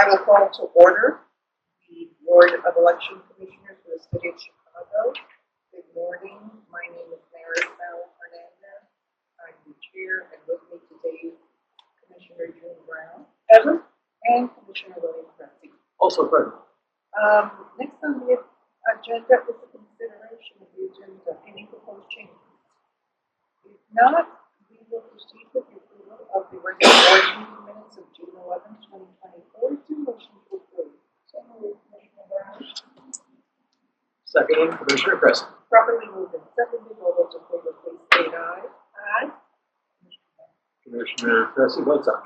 I will call to order the Board of Election Commissioners for the City of Chicago. Good morning. My name is Mary Bell Hernandez. I'm the chair, and with me today, Commissioner June Brown, Ever, and Commissioner William Cressy. Also present. Next on the agenda is the consideration of the agenda. Any proposed changes? If not, we will proceed with the approval of the regular board meeting minutes of June 11, 2024. Two motions to approve. So moved, Commissioner Brown. Second, Commissioner Cressy. Properly moved and seconded. All those in favor, please state aye. Aye. Commissioner Cressy votes aye.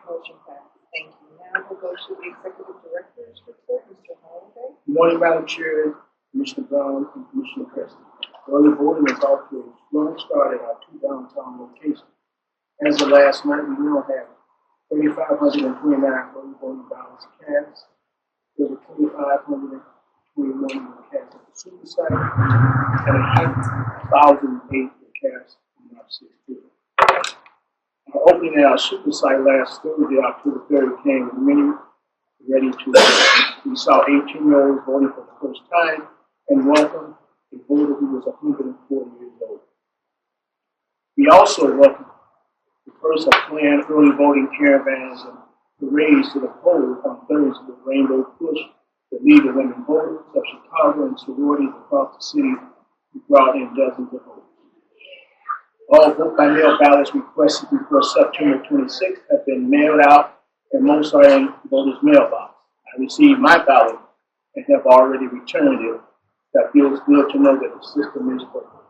Motion passes. Thank you. Now we'll go to the executive director's report. Mr. Holliday. Good morning, Madam Chair, Commissioner Brown, and Commissioner Cressy. Early voting is off to a strong start at our two downtown locations. As of last night, we now have 3,529 early voting ballots cast. There were 2,521 were cast at the super site, and 1,008 were cast on our 6th. Our opening at our super site last Thursday, October 30th, came with many ready to vote. We saw 18-year-olds voting for the first time and welcomed a voter who was 140 years old. We also welcomed the first of planned early voting caravans and parades to the polls on Thursday with Rainbow Push, the League of Women Voters of Chicago and sororities across the city who brought in dozens of voters. All vote-by-mail ballots requested before September 26th have been mailed out, and most are in voters' mailbox. I received my ballot and have already returned it. That feels good to know that the system is working.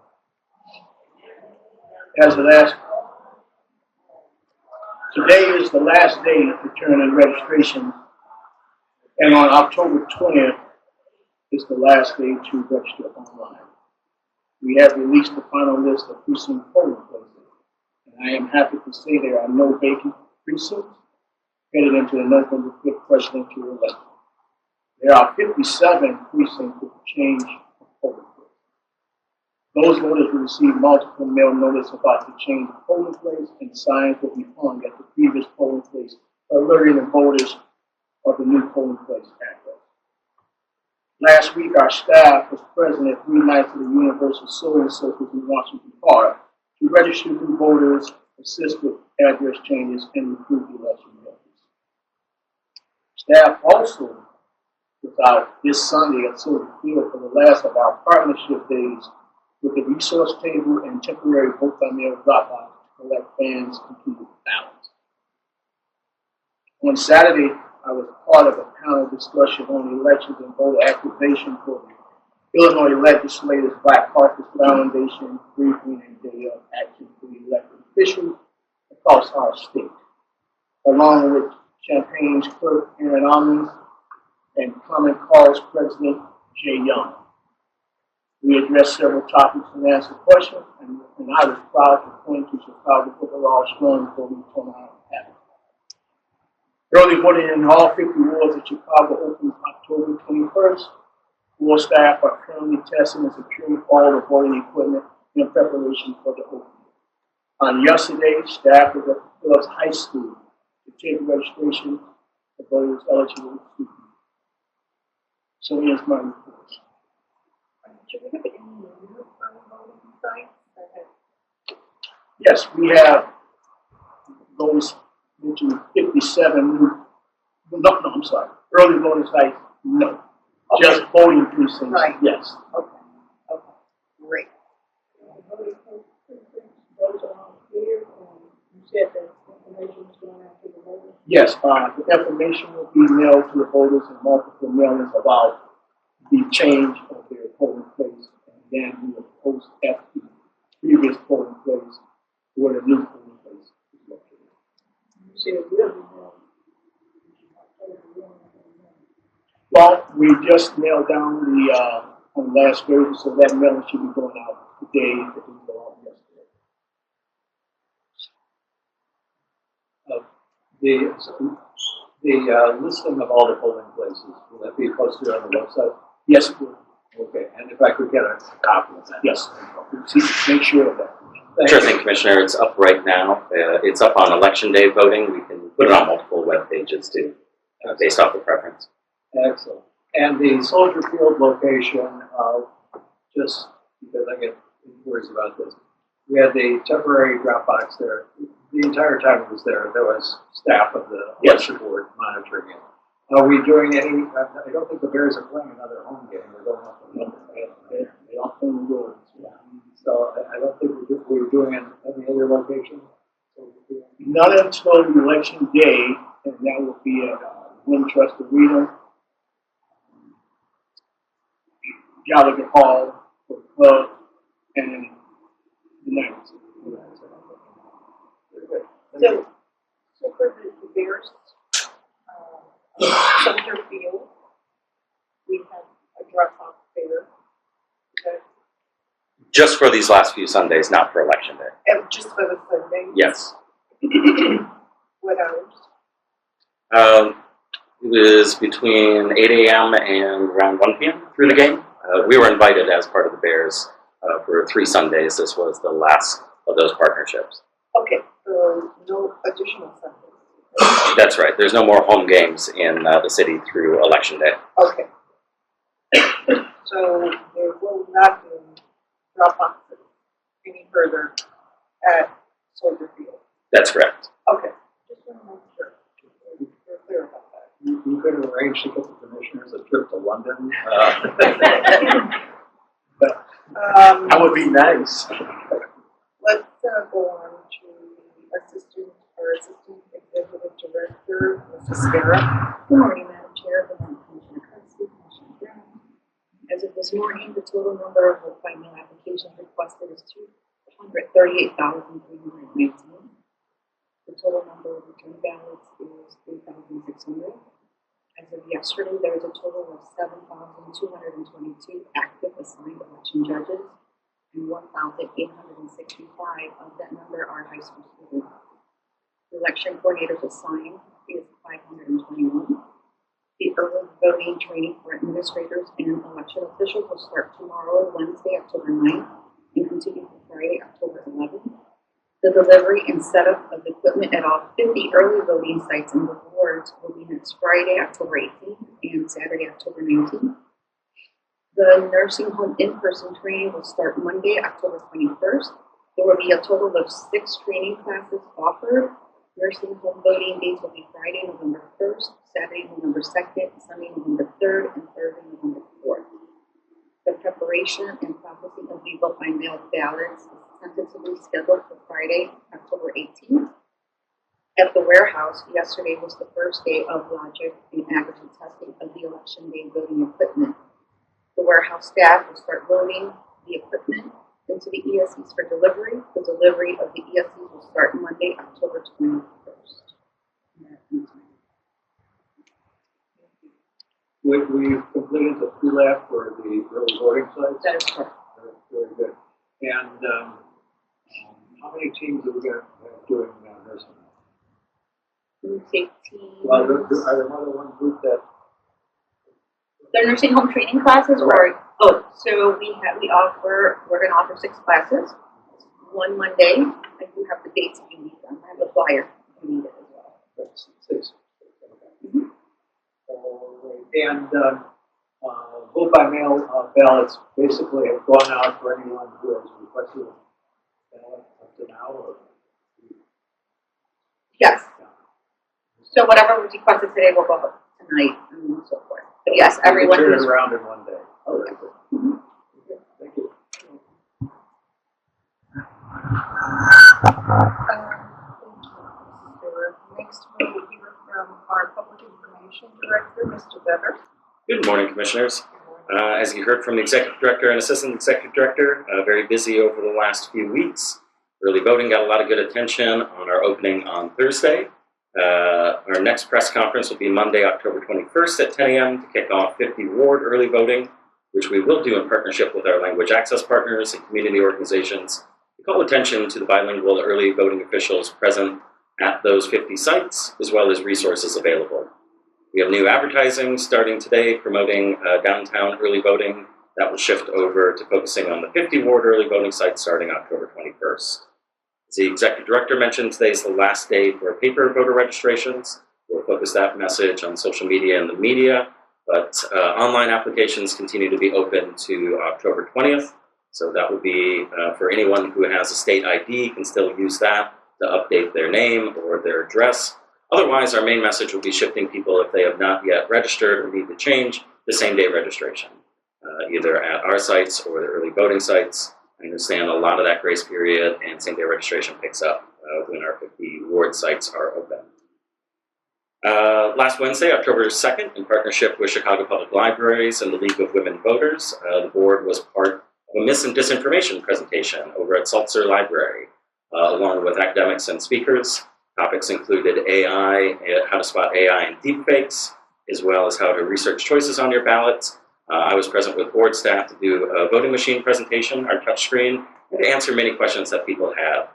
Today is the last day to turn in registration, and on October 20th is the last day to register online. We have released the final list of precinct polling places, and I am happy to say there are no vacant precincts headed into the November 5th presidential election. There are 57 precincts with a change of polling place. Those voters will receive multiple mail notice about the change of polling place, and signs will be hung at the previous polling place, alerting the voters of the new polling place address. Last week, our staff was present at 3 nights of the Universal Sewing Circus in Washington Park to register new voters, assist with address changes, and recruit election workers. Staff also was out this Sunday at Silver Field for the last of our partnership days with the resource table and temporary vote-by-mail drop-off to collect fans' completed ballots. On Saturday, I was part of a panel discussion on elections and voter activation for the Illinois Legislators Black Caucus Foundation briefing and day of action for the elected officials across our state, along with Champaign's clerk Aaron Almond and Common Cause President Jay Young. We addressed several topics and answered questions, and I was proud to point to Chicago's overall strong voting turnout habit. Early voting in all 50 wards of Chicago opened October 21st. War staff are currently testing and securing all the voting equipment in preparation for the opening. On yesterday, staff was at Phillips High School to take registration for voters eligible to speak. So here's my report. Should we have any new voting sites? Yes, we have those mentioned 57 new, I'm sorry, early voting sites, no. Okay. Just voting precincts, Right. yes. Okay, great. Those are all clear, you said that information is going out to the voters? Yes, the information will be mailed to the voters in multiple mailings about the change of their polling place, and then we will post at the previous polling place where the new polling place is located. You said it will be done. Well, we just mailed down the on last Thursday, so that mailing should be going out today. It didn't go out yesterday. The listing of all the polling places, will that be posted on the website? Yes, it will. Okay, and if I could get a copy of that. Yes. Make sure of that. Sure thing, Commissioner. It's up right now. It's up on Election Day voting. We can put it on multiple web pages too. based off of preference. Excellent. And the Soldier Field location, just because I get inquiries about this, we had the temporary drop box there. The entire time it was there was staff of the election board monitoring it. Are we doing any, I don't think the Bears are playing another home game. We're going up and They all come good. So I don't think we're doing it at any other location. Not until election day, and that will be at Wintrust Arena, Gallagher Hall for the club, and the Knights. So for the Bears, Soldier Field, we have a drop-off there. Okay. Just for these last few Sundays, not for election day. And just for the Sunday? Yes. What hours? It was between 8 a.m. and around 1 p.m. through the game. We were invited as part of the Bears for 3 Sundays. This was the last of those partnerships. Okay, so no additional Sundays. That's right. There's no more home games in the city through election day. Okay. So there will not be drop-offs any further at Soldier Field. That's correct. Okay, just want to make sure we're clear about that. You could arrange to get the commissioners a trip to London. That would be nice. Let's go on to the assistant executive director, Mrs. Sarah. Good morning, Madam Chair, good morning, Commissioner Cussy, Commissioner Brown. As of this morning, the total number of vote by mail applications requested is 238,319. The total number of return ballots is 3,600. As of yesterday, there is a total of 7,222 active assigned election judges, and 1,865 of that number are high school students. The election coordinators assigned is 521. The early voting training for administrators and election officials will start tomorrow, Wednesday, October 9th, and continue for Friday, October 11th. The delivery and setup of equipment at all 50 early voting sites in the wards will be next Friday, October 18th, and Saturday, October 19th. The nursing home in-person training will start Monday, October 21st. There will be a total of 6 training classes offered. Nursing home voting dates will be Friday, November 1st, Saturday, November 2nd, Sunday, November 3rd, and Thursday, November 4th. The preparation and processing of the vote by mail ballots is tentatively scheduled for Friday, October 18th. At the warehouse, yesterday was the first day of logic and aggregate testing of the election day voting equipment. The warehouse staff will start loading the equipment into the ESCs for delivery. The delivery of the ESCs will start Monday, October 21st. We've completed the pre-lap for the early voting sites. That is correct. Very good. And how many teams are we going to have doing nursing? Food safety. Well, are there more than one group that? The nursing home training classes, or so we're going to offer 6 classes. One Monday. I do have the dates if you need them. I have the flyer if you need it as well. That's 6. Mhm. And vote by mail ballots basically have gone out for anyone who has requested a ballot up to now, or? Yes. So whatever was requested today will go out tonight and so forth. But yes, everyone Turn it who's around in one day. Oh, very good. Okay, thank you. Thank you, Mrs. Sarah. Next, we will hear from our public information director, Mr. Bever. Good morning, Commissioners. As you heard from the Executive Director and Assistant Executive Director, very busy over the last few weeks. Early voting got a lot of good attention on our opening on Thursday. Our next press conference will be Monday, October 21st at 10 a.m. to kick off 50 ward early voting, which we will do in partnership with our language access partners and community organizations to call attention to the bilingual early voting officials present at those 50 sites, as well as resources available. We have new advertising starting today promoting downtown early voting. That will shift over to focusing on the 50 ward early voting sites starting October 21st. As the Executive Director mentioned, today is the last day for paper voter registrations. We'll focus that message on social media and the media, but online applications continue to be open to October 20th. So that would be for anyone who has a state ID can still use that to update their name or their address. Otherwise, our main message will be shifting people if they have not yet registered or need to change the same-day registration, either at our sites or the early voting sites. I understand a lot of that grace period and same-day registration picks up when our 50 ward sites are open. Last Wednesday, October 2nd, in partnership with Chicago Public Libraries and the League of Women Voters, the board was part of a mis and disinformation presentation over at Salzer Library, along with academics and speakers. Topics included AI, how to spot AI and deepfakes, as well as how to research choices on your ballots. I was present with board staff to do a voting machine presentation, our touchscreen, and to answer many questions that people have.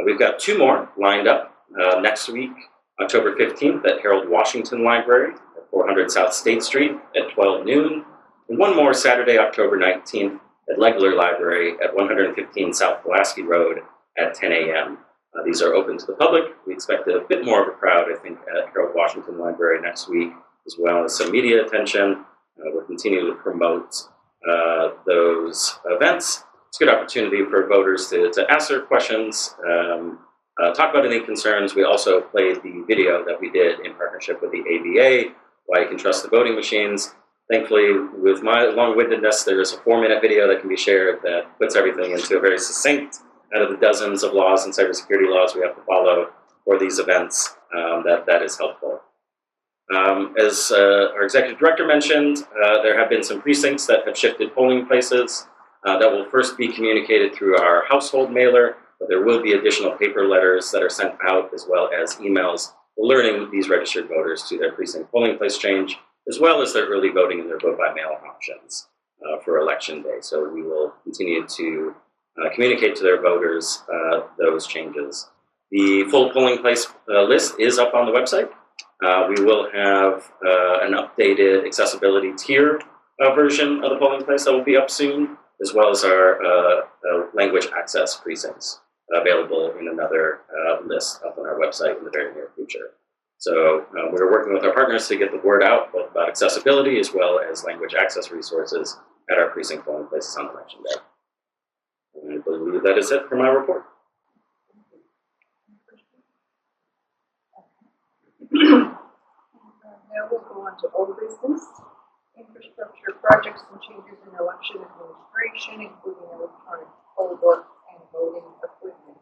We've got 2 more lined up next week, October 15th at Harold Washington Library at 400 South State Street at 12 noon, and 1 more Saturday, October 19th at Legler Library at 115 South Pulaski Road at 10 a.m. These are open to the public. We expect a bit more of a crowd, I think, at Harold Washington Library next week, as well as some media attention. We'll continue to promote those events. It's a good opportunity for voters to ask their questions, talk about any concerns. We also played the video that we did in partnership with the ABA, Why You Can Trust the Voting Machines. Thankfully, with my long-windedness, there is a 4-minute video that can be shared that puts everything into a very succinct, out of the dozens of laws and cybersecurity laws we have to follow for these events, that is helpful. As our executive director mentioned, there have been some precincts that have shifted polling places that will first be communicated through our household mailer, but there will be additional paper letters that are sent out as well as emails alerting these registered voters to their precinct polling place change, as well as their early voting and their vote-by-mail options for Election Day. So we will continue to communicate to their voters those changes. The full polling place list is up on the website. We will have an updated accessibility tier version of the polling place that will be up soon, as well as our language access precincts available in another list up on our website in the very near future. So we're working with our partners to get the word out both about accessibility as well as language access resources at our precinct polling places on Election Day. And I believe that is it for my report. Now we'll go on to old business, infrastructure projects and changes in election administration, including electronic poll books and voting equipment.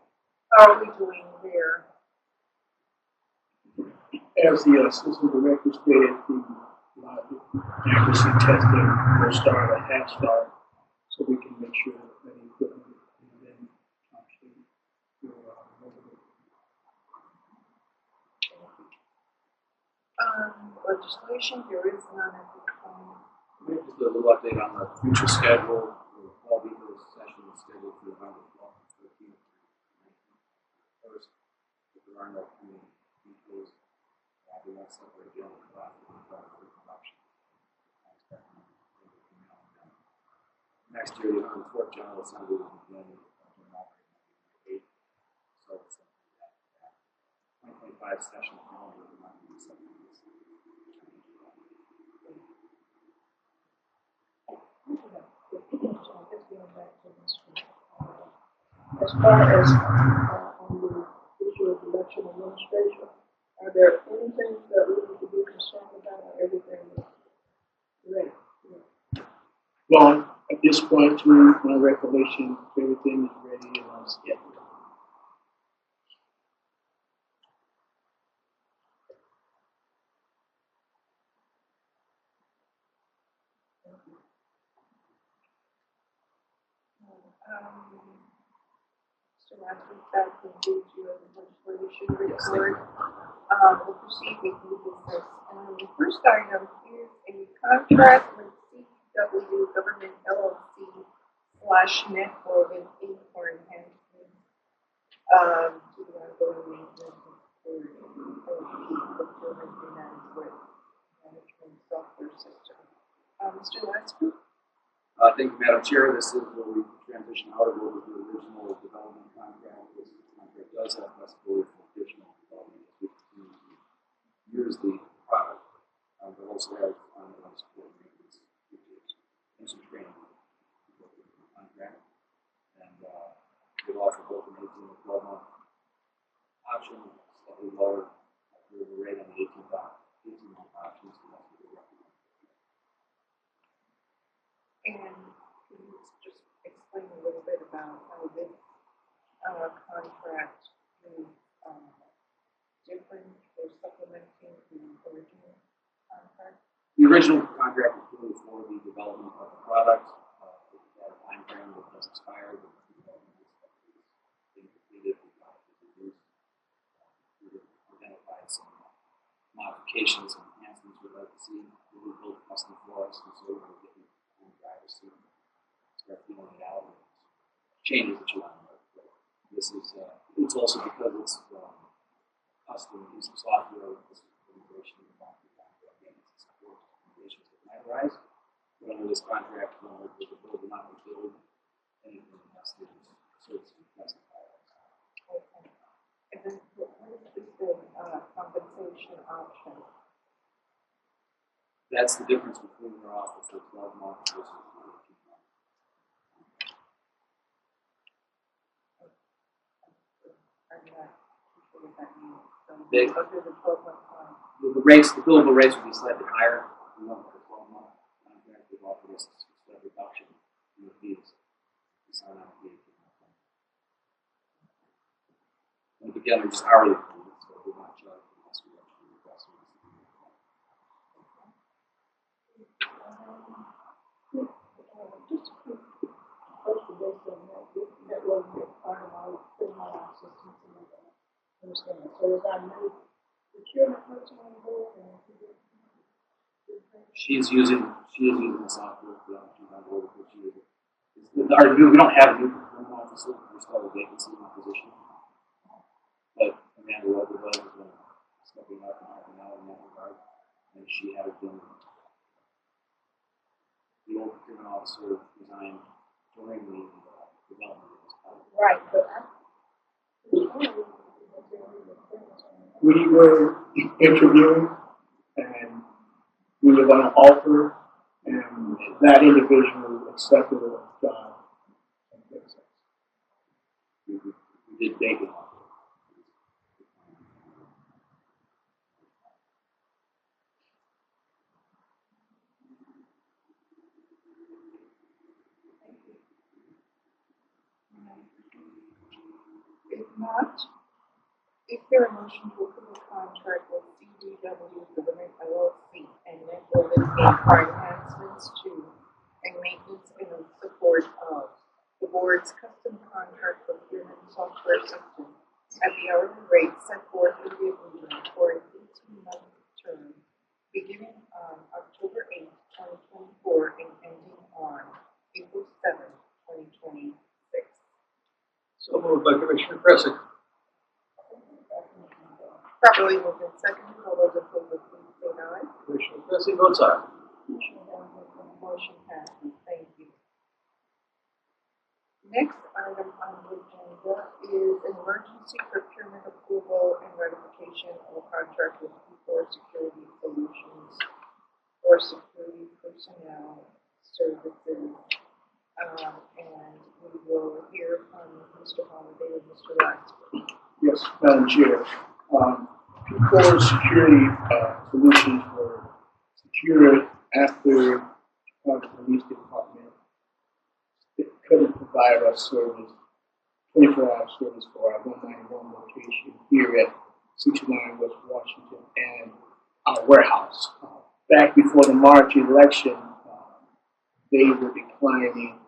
How are we doing there? As the assistant director stated, the accuracy testing will start or have started, so we can make sure that the equipment is then actually Legislation, there is none at this time. Maybe just a little update on the future schedule. The fall Beatles session is scheduled for November 12th and 13th. First, if there are no community Beatles, we want to separate general class from production. Next year, the 104th General Assembly will begin on January 8th. So it's that 2025 session calendar will not be something. As far as on the issue of election administration, are there any things that we need to be concerned about, or everything is ready? Well, at this point, to my recollection, everything is ready and on schedule. So as we that concludes your legislation report, we'll proceed with new business. The first item is a contract with CW Government LLC /Network Inc. for enhancement to the ongoing maintenance of procurement and management software system. Mr. Lasker? Thank you, Madam Chair. This is where we transition out of what was the original development contract. This contract does have possibility for additional development as we continue to use also have ongoing support and maintenance features and some training for the contract. And we offer both an 18 and 12-month option, slightly lower variable rate on the 18-month options. So that's what we recommend. And can you just explain a little bit about how this contract is different or supplementing the original contract? The original contract was really for the development of the product. It had a time frame that has expired. The development is being completed. The product is produced. We identified some modifications and enhancements we'd like to see. We will build custom for us, and so we're getting the drivers to start feeling it out. And changes that you want to make. This is, it's also because it's custom piece of software with this integration and maintenance and support recommendations that might arise. But under this contract, we're not going to build anything unless there's services requested by us. Okay. And then what is the compensation option? That's the difference between their offer for 12 months versus 18 months. I'm not sure what that means. So They- under the 12-month time. The rates, the billable rates would be slightly higher. We want the 12-month contract. They've offered us a slight reduction in the fees. We sign on the 18-month one. And again, they're just hourly fees, so we're not charged unless we actually request it. Just a quick question based on that wasn't part of our criminal system to understand. So is our new procurement person on board and She is using the software for that. She's on board with what she uses. We don't have a new procurement officer. We're still a vacancy in the position. But Amanda Weatherhill has been stepping up and helping out in that regard. And she had been the old procurement officer resigned during the development of this project. right, but We were interviewing and we were going to offer, and that individual accepted the job. We did bake it off. If not, is there a motion to approve a contract with CDW Government LLC and Network Inc. for enhancements to and maintenance and support of the board's custom contract procurement software system at the hourly rate set forth in the agreement for an 18-month term beginning on October 8, 2024 and ending on April 7, 2026. So moved by Commissioner Kressig. Properly moved and seconded. All those in favor, please say aye. Commissioner Kressig votes aye. Motion passes. Thank you. Next item on the agenda is an emergency procurement approval and ratification of a contract with P4 Security Solutions for security personnel services. And we will hear from Mr. Holliday and Mr. Laxford. Yes, Madam Chair. P4 Security Solutions were secured after the police department couldn't provide us service, 24-hour service for our 191 location here at 69 West Washington and our warehouse. Back before the March election, they were declining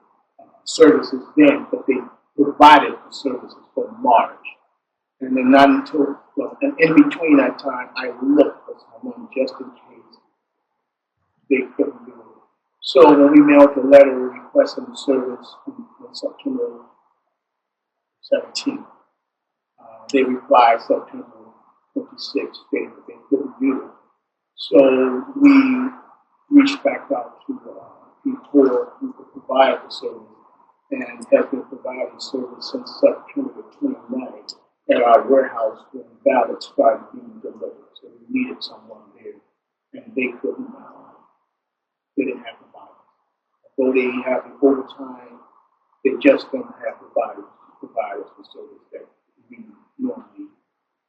services then, but they provided the services for March. And then not until, well, and in between that time, I looked for someone just in case they couldn't do it. So when we mailed the letter requesting the service on September 17th, they replied September 26th, stating that they couldn't do it. So we reached back out to P4 who could provide the service and have been providing service since September 29th at our warehouse when ballots started being delivered. So we needed someone there. And they didn't have the bodies. Although they have the overtime, they just don't have the bodies to provide us the service that we normally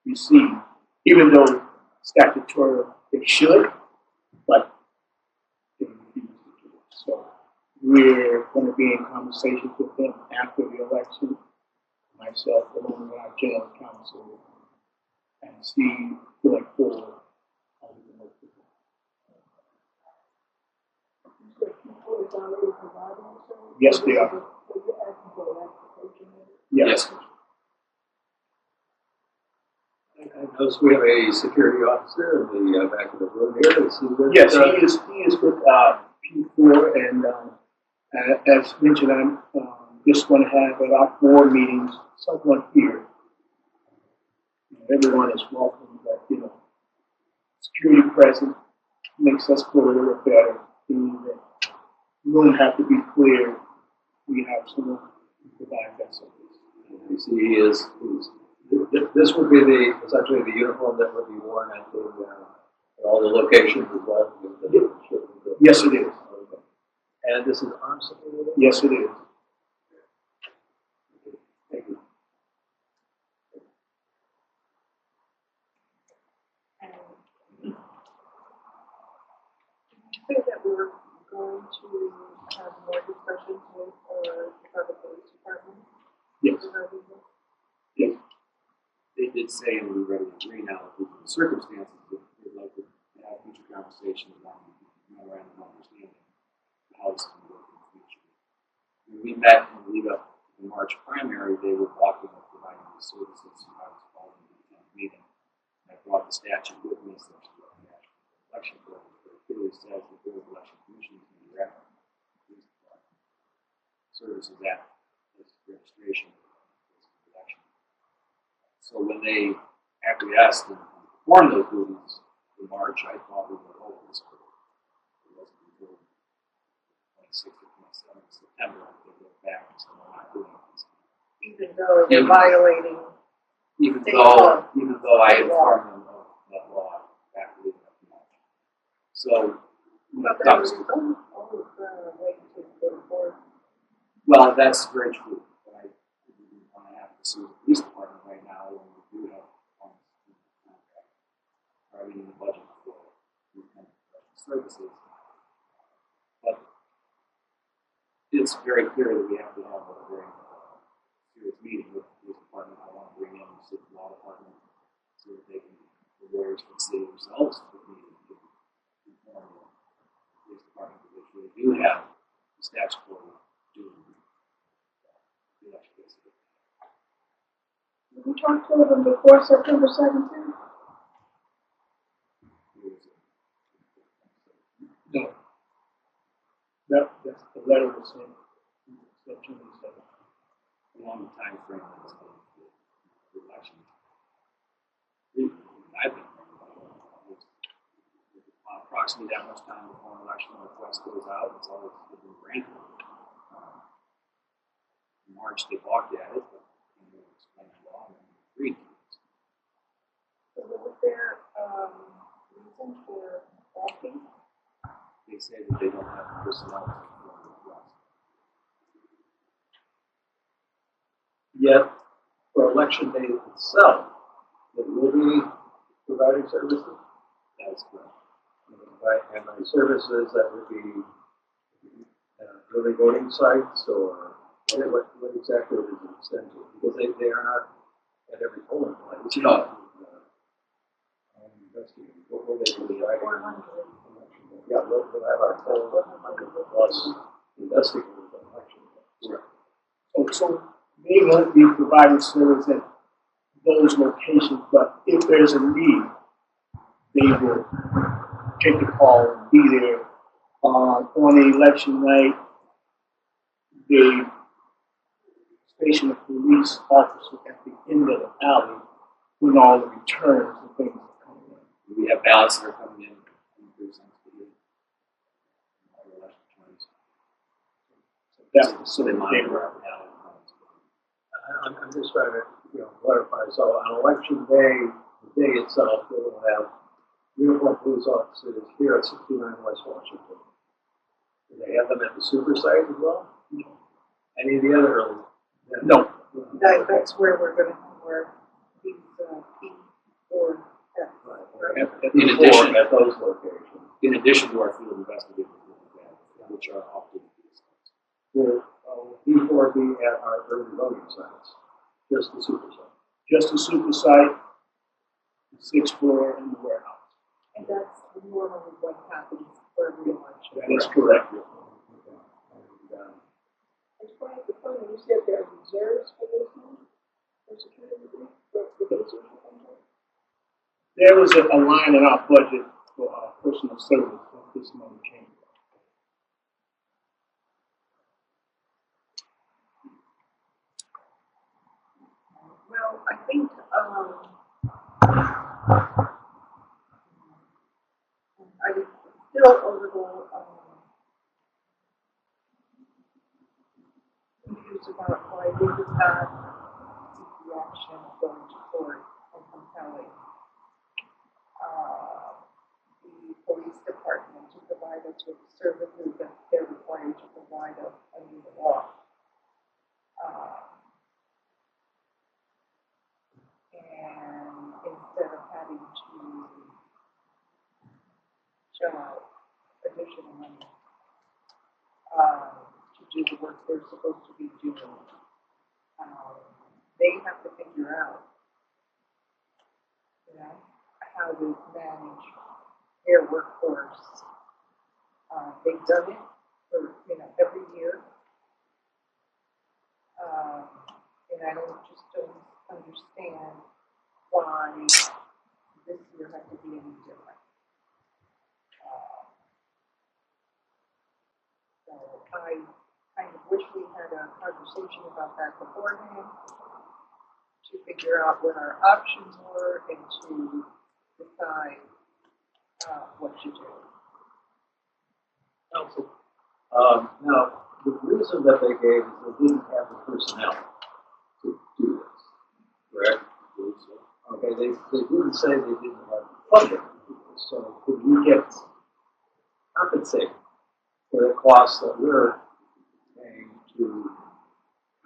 receive, even though statutory they should, but they refuse to do it. So we're going to be in conversations with them after the election, myself along with our general counsel, and see going forward how we can work with them. You said people is already providing the service? Yes, they are. So you're asking for an application? Yes. I notice we have a security officer in the back of the room here. Is he with, Yes, he is with P4, and as mentioned, I'm just going to have at our board meetings someone here. Everyone is welcome, but security present makes us feel a little better. We don't have to be clear. We have someone who provides that service. I see he is. This would be essentially the uniform that would be worn at all the locations as well. Yes, it is. And this is armed security? Yes, it is. Thank you. Say that we're going to have more discussions with the police department Yes. regarding this. Yes. They did say, and we read it agree now, with the circumstances, that they'd like to have future conversations on memorandum of understanding how this can work in the future. When we met in the lead up to the March primary, they were talking about providing these services, so I was called in the meeting. And I brought the statute with me, so the National Election Board, but it clearly says the Board of Election Commission is going to direct the police department services at this registration election. So when they acquiesced and performed those duties in March, I thought we were over this, but it wasn't until 26th or 27th of September that they looked back and said, we're not doing this. Even though they're violating. Even State law. I State law. informed them of that law back leading up to March. So when But it there comes was to, always way to go forward. well, that's very true. But I didn't want to have to sue the police department right now when we do have funds in the contract, or in the budget for these kind of services. But it's very clear that we have to have a very serious meeting with the police department. I want to bring in the city law department so that they can, the lawyers can see themselves with me to inform the police department that they really do have the statutory duty. Did we talk to them before September 17th? No. That's the letter was sent September 7th. Along the time frame that's the election. I've been approximately that much time before an election request goes out, it's always been granted. In March, they balked at it, but they explained the law and agreed to it. So what was their reason for balking? They say that they don't have the personnel to perform the request. Yet, for election day itself, it will be providing services. That is correct. And by services, that would be early voting sites, or what exactly does it extend to? Because they are not at every polling place. No. Investigating. What will they be providing? Yeah, we'll have our full 100 plus investigators on election day. Correct. So they won't be providing service at those locations, but if there's a need, they will take the call and be there. On the election night, they station a police officer at the end of the alley when all the returns and things are coming in. We have ballots that are coming in the precincts for the election terms. So that's the So they sort of thing. monitor our ballot counts. I'm just trying to, clarify. So on election day, the day itself, they will have uniformed police officers here at 69 West Washington. Do they have them at the super site as well? Any of the other early? No. That's where we're gonna have our, these, P or F. In addition- At those locations. In addition to our field investigators, which are often Will P4 be at our early voting sites? Just the super site? Just the super site, the sixth floor, and the warehouse. And that's normally what happens for every election. That is correct. As far as the funding, you said there are reserves for this one, for security, for this one? There was a line in our budget for personal service that this money came from. Well, I think, I was still a little, confused about why we did not take the action of going to court and compelling, the police department to provide us with services that they're required to provide us under the law. And instead of having to shell out additional money to do the work they're supposed to be doing, they have to figure out, you know, how to manage their workforce. They've done it for, you know, every year. And I don't understand why this year had to be any different. So I kind of wish we had a conversation about that beforehand to figure out what our options were and to decide what to do. Council. Now, the reason that they gave is they didn't have the personnel to do this, correct? Okay, they didn't say they didn't have the funding to do this, so could we get compensated for the costs that we're paying to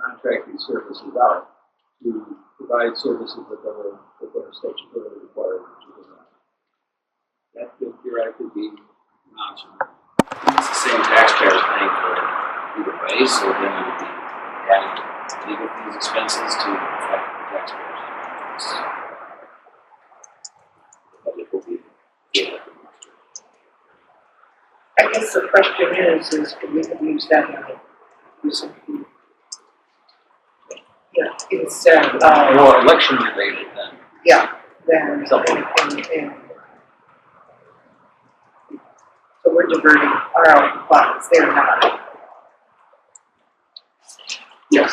contract these services out, to provide services that they're statutorily required to provide? that could theoretically be an option. It's the same taxpayers paying for it either way, so then you would be adding legal fees expenses to affect the taxpayers. The budget will be I guess the question is could we have used that money for something? Yeah, instead of, More election related then. yeah, then, Something. and so we're diverting our own funds, they're not. Yes.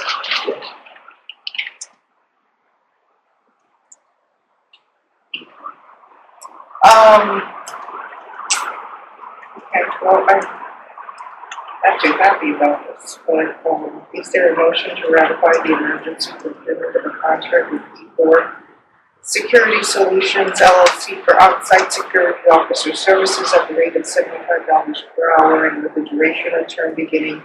Okay, well, I'm actually happy about this, but, is there a motion to ratify the emergency procurement of a contract with P4 Security Solutions LLC for on-site security officer services at the rate of $75 per hour and with a duration of term beginning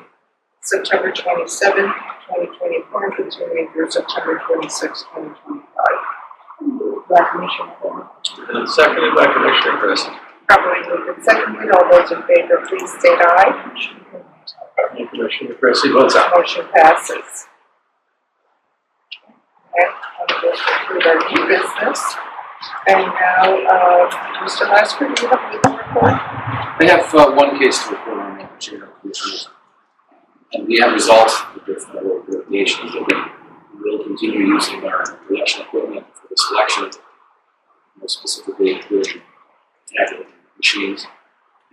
September 27, 2024, and continuing through September 26, 2025. By Commissioner Warren. And seconded by Commissioner Chris. Probably moved and seconded. All those in favor, please state aye. And Commissioner Christie votes aye. Motion passes. Okay, I'm going to conclude our new business. And now, Mr. Lasker, do you have anything to report? I have one case to report on, Madam Chair, Commissioners. And the end result of the federal litigation is that we will continue using our election equipment for this election, more specifically including tabulating machines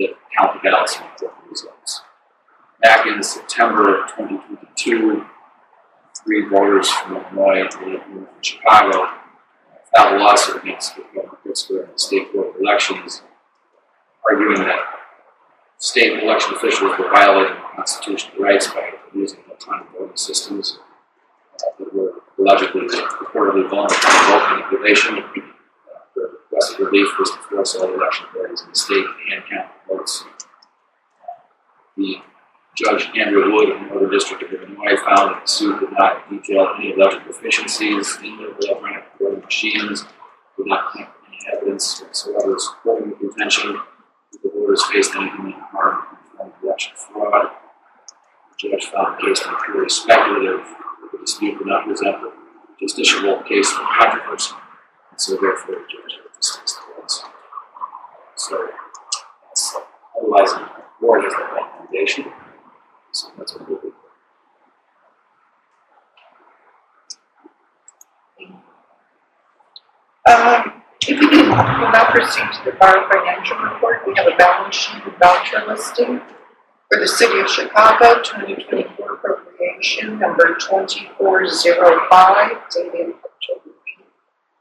that count the ballots and report the results. Back in September of 2022, 3 voters from Illinois and 1 from Chicago filed a lawsuit against the Governor Pritzker and the state board of elections, arguing that state election officials were violating constitutional rights by using electronic voting systems that were allegedly reportedly vulnerable to vote manipulation. They're requested relief was to force all election parties in the state to hand count votes. The Judge Andrew Wood of the Northern District of Illinois found that the suit did not detail any alleged deficiencies in the electronic voting machines, did not connect any evidence whatsoever supporting the contention that the voters faced any imminent harm from election fraud. The judge found the case to be purely speculative. The dispute would not present a justiciable case for controversy, and so therefore the judge has dismissed the votes. So, otherwise, the board has that recommendation. So that's what we'll do. We'll now proceed to the bar financial report. We have a balance sheet and voucher listing for the City of Chicago, 2024 appropriation number 2405, dated October 8,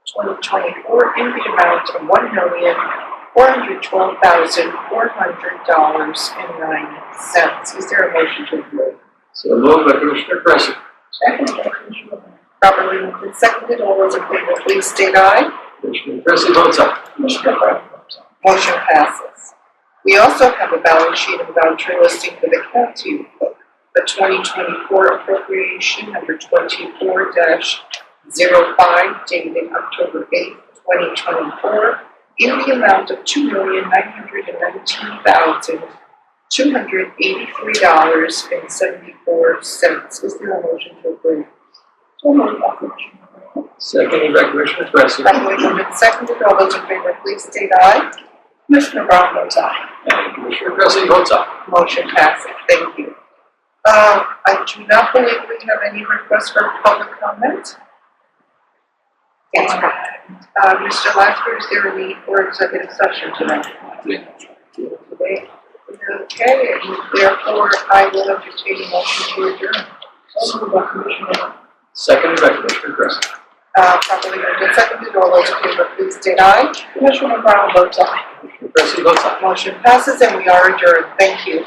2024, in the amount of $1,412,400.09. Is there a motion to approve? So moved by Commissioner Cressy. Second by Commissioner Brown. Properly moved and seconded. All those in favor, please state aye. Commissioner Cressy votes aye. Commissioner Brown votes aye. Motion passes. We also have a balance sheet and voucher listing for the county book, the 2024 appropriation number 24-05, dated October 8, 2024, in the amount of $2,919,283.74. Is there a motion to approve? So moved by Commissioner Brown. Seconded by Commissioner Cressy. Properly moved and seconded. All those in favor, please state aye. Commissioner Brown votes aye. And Commissioner Cressy votes aye. Motion passes. Thank you. I do not believe we have any requests for public comment. And, Mr. Lasker, is there a need for executive session tonight? Today? Okay, and therefore I will entertain a motion to adjourn. So moved by Commissioner Brown. Seconded by Commissioner Cressy. Properly moved and seconded. All those in favor, please state aye. Commissioner Brown votes aye. Commissioner Cressy votes aye. Motion passes and we are adjourned. Thank you.